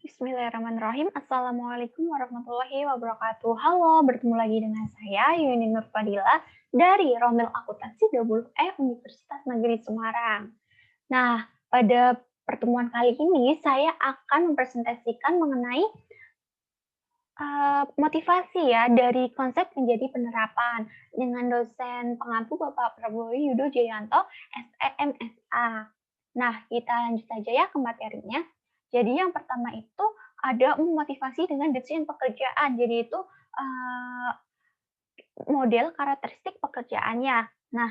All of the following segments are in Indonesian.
Bismillahirrahmanirrahim. Assalamualaikum warahmatullahi wabarakatuh. Halo, bertemu lagi dengan saya Yuni Nur Fadila dari Romel Akuntansi 20E Universitas Negeri Semarang. Nah, pada pertemuan kali ini saya akan mempresentasikan mengenai motivasi ya dari konsep menjadi penerapan dengan dosen pengampu Bapak Prabowo Yudo Jayanto, SEMSA. Nah, kita lanjut saja ya ke materinya. Jadi yang pertama itu ada memotivasi dengan desain pekerjaan. Jadi itu uh, model karakteristik pekerjaannya. Nah,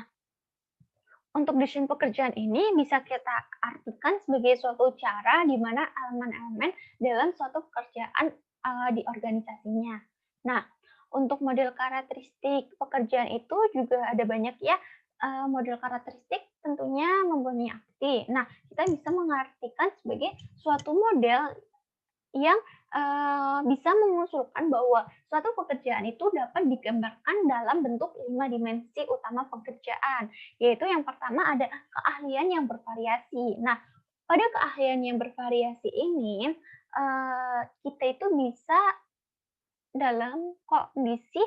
untuk desain pekerjaan ini bisa kita artikan sebagai suatu cara di mana elemen-elemen dalam suatu pekerjaan di organisasinya. Nah, untuk model karakteristik pekerjaan itu juga ada banyak ya. Model karakteristik tentunya mempunyai arti. Nah, kita bisa mengartikan sebagai suatu model yang bisa mengusulkan bahwa suatu pekerjaan itu dapat digambarkan dalam bentuk 5 dimensi utama pekerjaan, yaitu yang pertama ada keahlian yang bervariasi. Nah, pada keahlian yang bervariasi ini, kita itu bisa dalam kondisi,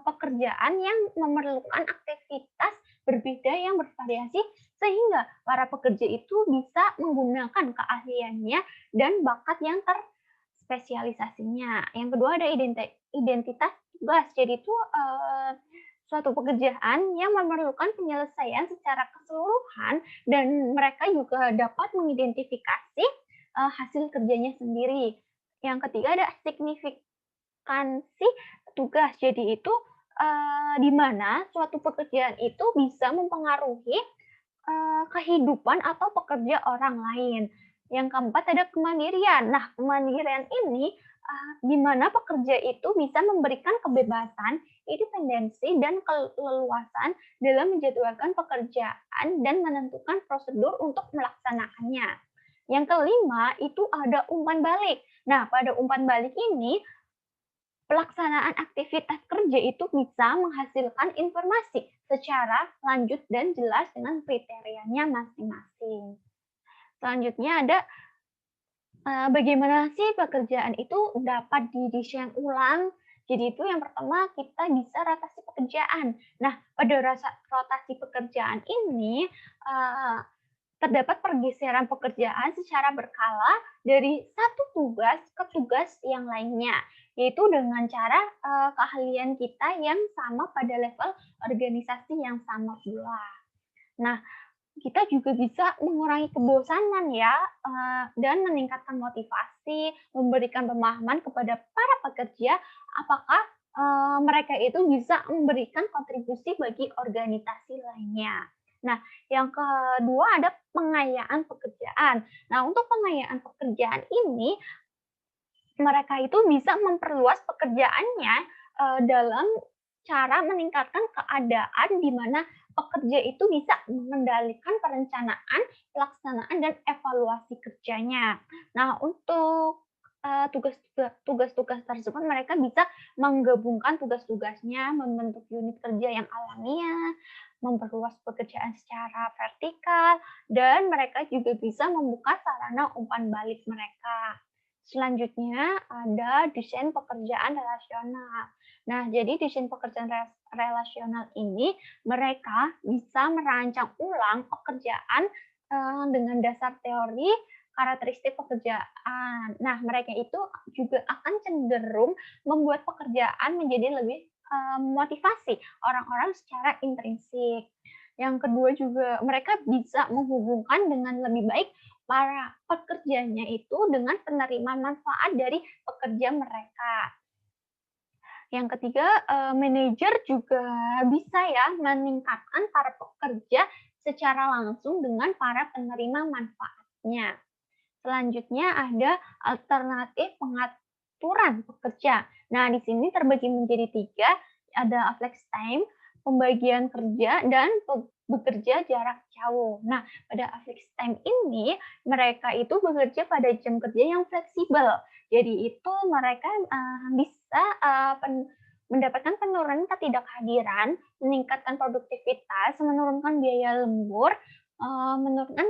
pekerjaan yang memerlukan aktivitas berbeda yang bervariasi, sehingga para pekerja itu bisa menggunakan keahliannya dan bakat yang terspesialisasinya. Yang kedua ada identitas tugas. Jadi itu, suatu pekerjaan yang memerlukan penyelesaian secara keseluruhan dan mereka juga dapat mengidentifikasi, hasil kerjanya sendiri. Yang ketiga ada signifikansi tugas. Jadi itu, di mana suatu pekerjaan itu bisa mempengaruhi, kehidupan atau pekerja orang lain. Yang keempat ada kemandirian. Nah, kemandirian ini, di mana pekerja itu bisa memberikan kebebasan, independensi, dan keleluasan dalam menjadwalkan pekerjaan dan menentukan prosedur untuk melaksanakannya. Yang kelima itu ada umpan balik. Nah, pada umpan balik ini, pelaksanaan aktivitas kerja itu bisa menghasilkan informasi secara lanjut dan jelas dengan kriterianya masing-masing. Selanjutnya ada bagaimana sih pekerjaan itu dapat didesain ulang. Jadi itu yang pertama kita bisa rotasi pekerjaan. Nah, pada rotasi pekerjaan ini terdapat pergeseran pekerjaan secara berkala dari satu tugas ke tugas yang lainnya, yaitu dengan cara keahlian kita yang sama pada level organisasi yang sama pula. Nah, kita juga bisa mengurangi kebosanan ya, dan meningkatkan motivasi, memberikan pemahaman kepada para pekerja apakah mereka itu bisa memberikan kontribusi bagi organisasi lainnya. Nah, yang kedua ada pengayaan pekerjaan. Nah, untuk pengayaan pekerjaan ini, mereka itu bisa memperluas pekerjaannya dalam cara meningkatkan keadaan di mana pekerja itu bisa mengendalikan perencanaan, pelaksanaan, dan evaluasi kerjanya. Nah, untuk tugas-tugas tersebut mereka bisa menggabungkan tugas-tugasnya, membentuk unit kerja yang alamiah, memperluas pekerjaan secara vertikal, dan mereka juga bisa membuka sarana umpan balik mereka. Selanjutnya ada desain pekerjaan relasional. Nah, jadi desain pekerjaan relasional ini mereka bisa merancang ulang pekerjaan dengan dasar teori karakteristik pekerjaan. Nah, mereka itu juga akan cenderung membuat pekerjaan menjadi lebih motivasi orang-orang secara intrinsik. Yang kedua juga mereka bisa menghubungkan dengan lebih baik para pekerjanya itu dengan penerima manfaat dari pekerja mereka. Yang ketiga, manajer juga bisa ya meningkatkan para pekerja secara langsung dengan para penerima manfaatnya. Selanjutnya ada alternatif pengaturan pekerja. Nah, di sini terbagi menjadi tiga, ada flex time, pembagian kerja, dan bekerja jarak jauh. Nah, pada flex time ini, mereka itu bekerja pada jam kerja yang fleksibel. Jadi itu mereka bisa mendapatkan penurunan ketidakhadiran, meningkatkan produktivitas, menurunkan biaya lembur, menurunkan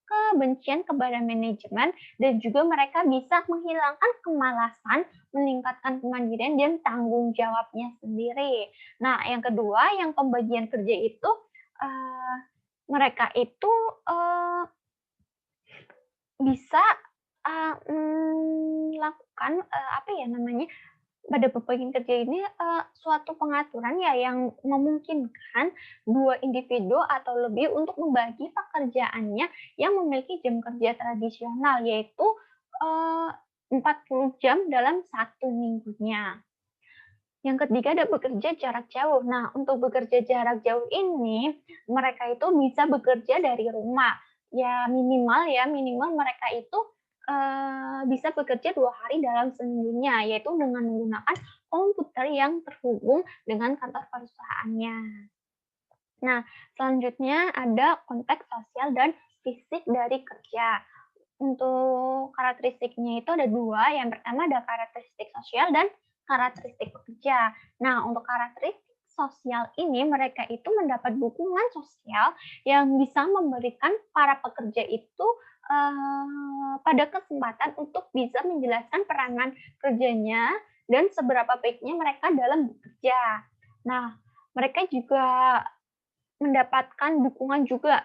kebencian kepada manajemen, dan juga mereka bisa menghilangkan kemalasan, meningkatkan kemandirian dan tanggung jawabnya sendiri. Nah, yang kedua, yang pembagian kerja itu, eee, mereka itu, eee, bisa, melakukan, apa ya namanya, pada pembagian kerja ini, suatu pengaturan ya yang memungkinkan 2 individu atau lebih untuk membagi pekerjaannya yang memiliki jam kerja tradisional, yaitu, eee, 40 jam dalam 1 minggunya. Yang ketiga ada bekerja jarak jauh. Nah, untuk bekerja jarak jauh ini, mereka itu bisa bekerja dari rumah. Ya minimal mereka itu, bisa bekerja 2 hari dalam seminggunya, yaitu dengan menggunakan komputer yang terhubung dengan kantor perusahaannya. Nah, selanjutnya ada konteks sosial dan fisik dari kerja. Untuk karakteristiknya itu ada 2, yang pertama ada karakteristik sosial dan karakteristik pekerja. Nah, untuk karakteristik sosial ini mereka itu mendapat dukungan sosial yang bisa memberikan para pekerja itu, pada kesempatan untuk bisa menjelaskan peranan kerjanya dan seberapa baiknya mereka dalam bekerja. Nah, mereka juga mendapatkan dukungan juga,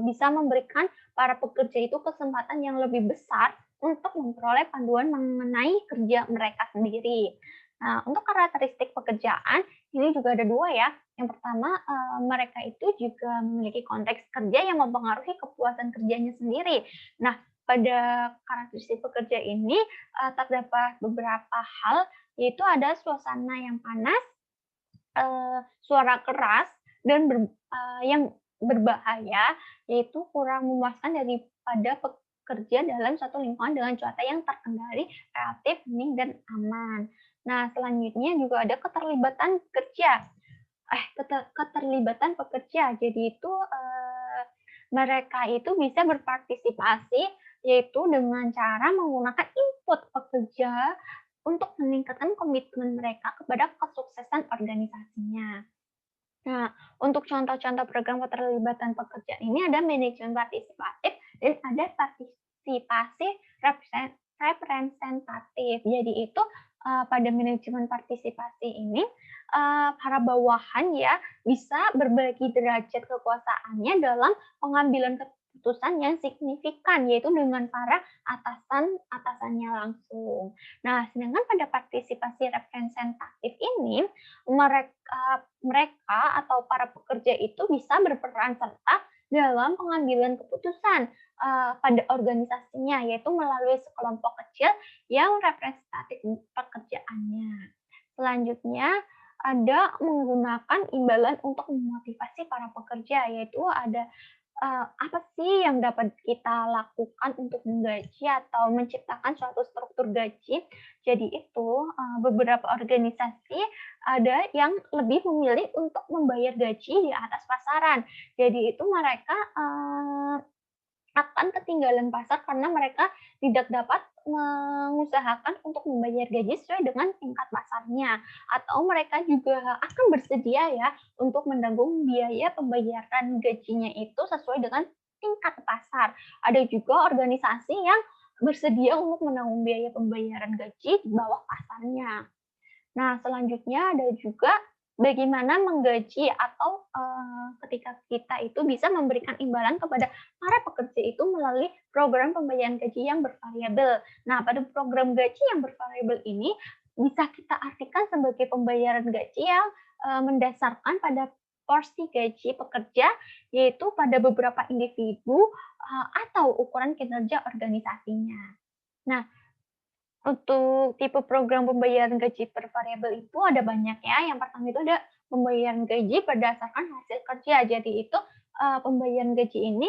bisa memberikan para pekerja itu kesempatan yang lebih besar untuk memperoleh panduan mengenai kerja mereka sendiri. Nah, untuk karakteristik pekerjaan, ini juga ada 2 ya. Yang pertama, mereka itu juga memiliki konteks kerja yang mempengaruhi kepuasan kerjanya sendiri. Nah, pada karakteristik pekerja ini, terdapat beberapa hal, yaitu ada suasana yang panas, suara keras dan yang berbahaya, yaitu kurang memuaskan daripada pekerja dalam satu lingkungan dengan cuaca yang terkendali, relatif, hening, dan aman. Nah, selanjutnya juga ada keterlibatan kerja. Keterlibatan pekerja. Jadi itu, mereka itu bisa berpartisipasi, yaitu dengan cara menggunakan input pekerja untuk meningkatkan komitmen mereka kepada kesuksesan organisasinya. Nah, untuk contoh-contoh program keterlibatan pekerja ini ada manajemen partisipatif dan ada partisipasi representatif. Jadi itu, pada manajemen partisipasi ini, para bawahan ya bisa berbagi derajat kekuasaannya dalam pengambilan keputusan yang signifikan, yaitu dengan para atasannya langsung. Nah, sedangkan pada partisipasi representatif ini, mereka atau para pekerja itu bisa berperan serta dalam pengambilan keputusan, pada organisasinya, yaitu melalui sekelompok kecil yang representatif pekerjaannya. Selanjutnya ada menggunakan imbalan untuk memotivasi para pekerja, yaitu ada, apa sih yang dapat kita lakukan untuk menggaji atau menciptakan suatu struktur gaji. Jadi itu, beberapa organisasi ada yang lebih memilih untuk membayar gaji di atas pasaran. Jadi itu mereka, akan ketinggalan pasar karena mereka tidak dapat mengusahakan untuk membayar gaji sesuai dengan tingkat pasarnya, atau mereka juga akan bersedia ya untuk menanggung biaya pembayaran gajinya itu sesuai dengan tingkat pasar. Ada juga organisasi yang bersedia untuk menanggung biaya pembayaran gaji di bawah pasarnya. Nah, selanjutnya ada juga bagaimana menggaji atau, ketika kita itu bisa memberikan imbalan kepada para pekerja itu melalui program pembayaran gaji yang bervariabel. Nah, pada program gaji yang bervariabel ini bisa kita artikan sebagai pembayaran gaji yang, mendasarkan pada porsi gaji pekerja, yaitu pada beberapa individu, atau ukuran kinerja organisasinya. Nah, untuk tipe program pembayaran gaji bervariabel itu ada banyak ya. Yang pertama itu ada pembayaran gaji berdasarkan hasil kerja. Jadi itu, pembayaran gaji ini,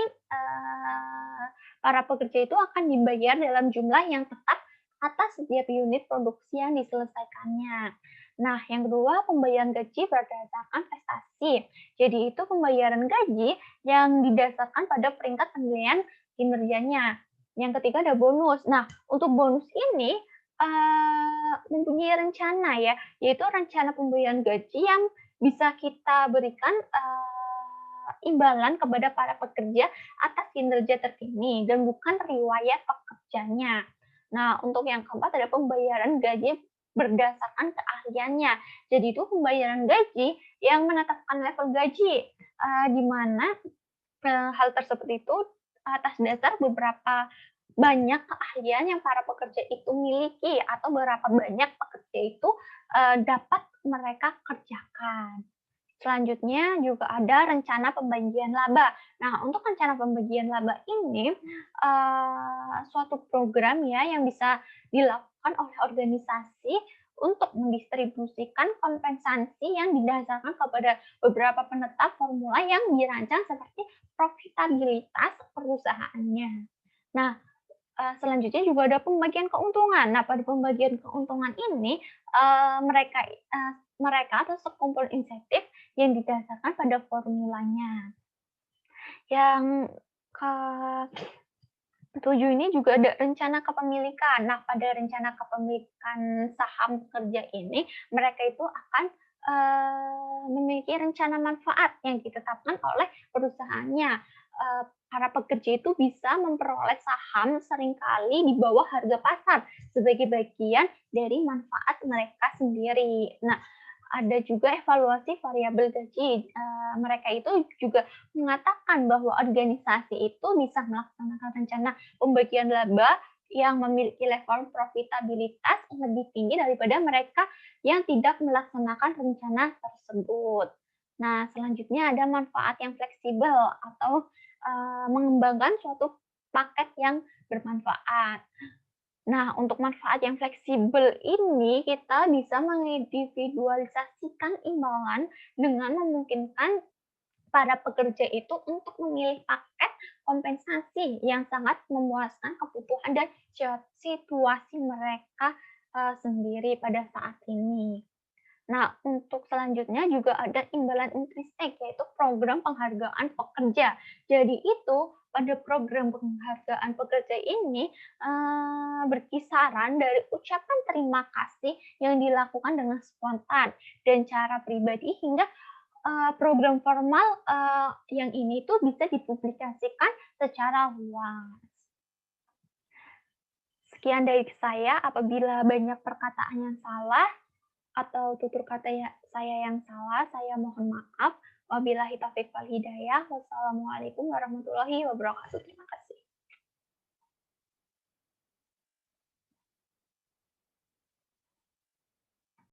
para pekerja itu akan dibayar dalam jumlah yang tetap atas setiap unit produksi yang diselesaikannya. Nah, yang kedua pembayaran gaji berdasarkan prestasi. Jadi itu pembayaran gaji yang didasarkan pada peringkat penilaian kinerjanya. Yang ketiga ada bonus. Nah, untuk bonus ini, mempunyai rencana ya, yaitu rencana pembayaran gaji yang bisa kita berikan, imbalan kepada para pekerja atas kinerja terkini dan bukan riwayat pekerjanya. Nah, untuk yang keempat ada pembayaran gaji berdasarkan keahliannya. Jadi itu pembayaran gaji yang menetapkan level gaji, di mana hal tersebut itu atas dasar beberapa banyak keahlian yang para pekerja itu miliki atau berapa banyak pekerja itu dapat mereka kerjakan. Selanjutnya juga ada rencana pembagian laba. Nah, untuk rencana pembagian laba ini suatu program ya yang bisa dilakukan oleh organisasi untuk mendistribusikan kompensasi yang didasarkan kepada beberapa penetap formula yang dirancang seperti profitabilitas perusahaannya. Nah, selanjutnya juga ada pembagian keuntungan. Nah, pada pembagian keuntungan ini, mereka atau sekumpul insentif yang didasarkan pada formulanya. Yang ke-7 ini juga ada rencana kepemilikan. Nah, pada rencana kepemilikan saham pekerja ini, mereka itu akan memiliki rencana manfaat yang ditetapkan oleh perusahaannya. Para pekerja itu bisa memperoleh saham seringkali di bawah harga pasar sebagai bagian dari manfaat mereka sendiri. Nah, ada juga evaluasi variabel gaji. Mereka itu juga mengatakan bahwa organisasi itu bisa melaksanakan rencana pembagian laba yang memiliki level profitabilitas lebih tinggi daripada mereka yang tidak melaksanakan rencana tersebut. Nah, selanjutnya ada manfaat yang fleksibel atau mengembangkan suatu paket yang bermanfaat. Nah, untuk manfaat yang fleksibel ini kita bisa mengindividualisasikan imbalan dengan memungkinkan para pekerja itu untuk memilih paket kompensasi yang sangat memuaskan kebutuhan dan situasi mereka sendiri pada saat ini. Nah, untuk selanjutnya juga ada imbalan intrinsik, yaitu program penghargaan pekerja. Jadi itu pada program penghargaan pekerja ini berkisaran dari ucapan terima kasih yang dilakukan dengan spontan dan cara pribadi hingga program formal yang ini tuh bisa dipublikasikan secara luas. Sekian dari saya, apabila banyak perkataan yang salah atau tutur kata saya yang salah, saya mohon maaf. Wabillahi taufiq wal hidayah. Wassalamualaikum warahmatullahi wabarakatuh.